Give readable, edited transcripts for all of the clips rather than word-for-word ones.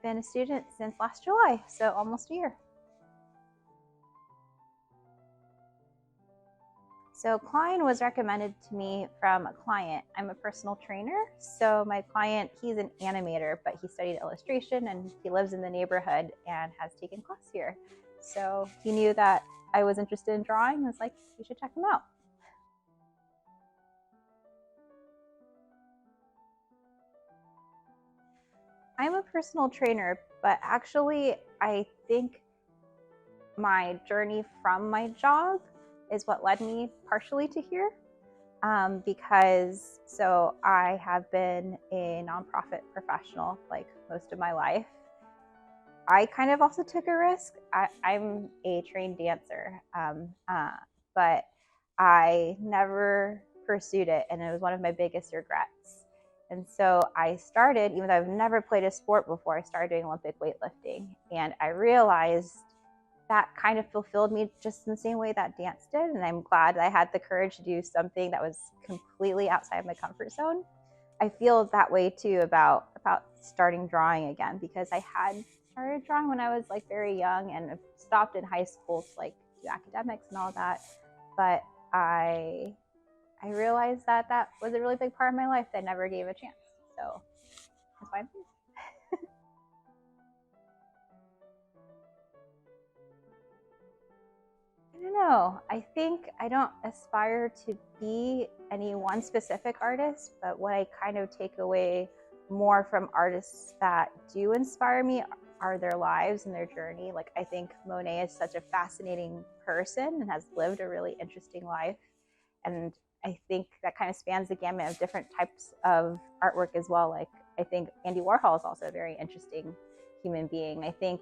been a student since last July, so almost a year. So Kline was recommended to me from a client. I'm a personal trainer. So my client, he's an animator, but he studied illustration and he lives in the neighborhood and has taken class here. So he knew that I was interested in drawing and was like, you should check him out. I'm a personal trainer, but actually I think my journey from my job is what led me partially to here, because so I have been a nonprofit professional like most of my life. I kind of also took a risk. I'm a trained dancer, but I never pursued it, and it was one of my biggest regrets. And so I started, even though I've never played a sport before, I started doing Olympic weightlifting, and I realized that kind of fulfilled me just in the same way that dance did. And I'm glad I had the courage to do something that was completely outside my comfort zone. I feel that way too about starting drawing again, because I had started drawing when I was like very young and stopped in high school to like do academics and all that. But I realized that that was a really big part of my life that I never gave a chance. So that's why I'm here. I don't know. I think I don't aspire to be any one specific artist, but what I kind of take away more from artists that do inspire me are their lives and their journey. Like, I think Monet is such a fascinating person and has lived a really interesting life. And I think that kind of spans the gamut of different types of artwork as well. Like, I think Andy Warhol is also a very interesting human being. I think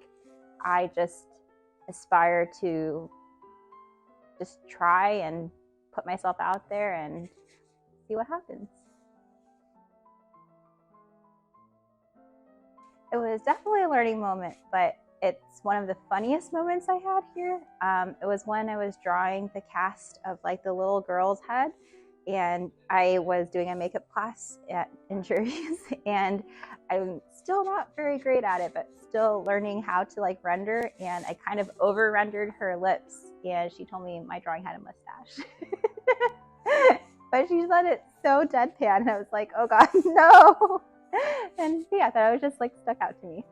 I just aspire to just try and put myself out there and see what happens. It was definitely a learning moment, but it's one of the funniest moments I had here. It was when I was drawing the cast of like the little girl's head, and I was doing a makeup class in Juries, and I'm still not very great at it, but still learning how to like render, and I kind of over rendered her lips, and she told me my drawing had a mustache. But she said it so deadpan, and I was like, oh God, no. And yeah, that was just like stuck out to me.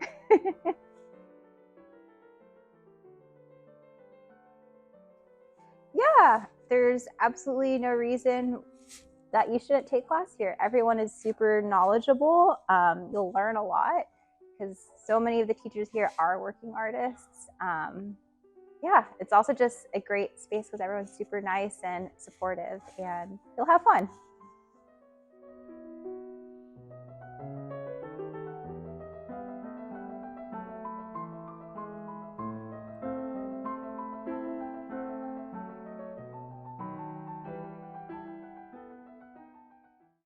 Yeah, there's absolutely no reason that you shouldn't take class here. Everyone is super knowledgeable. You'll learn a lot because so many of the teachers here are working artists. Yeah, it's also just a great space because everyone's super nice and supportive, and you'll have fun.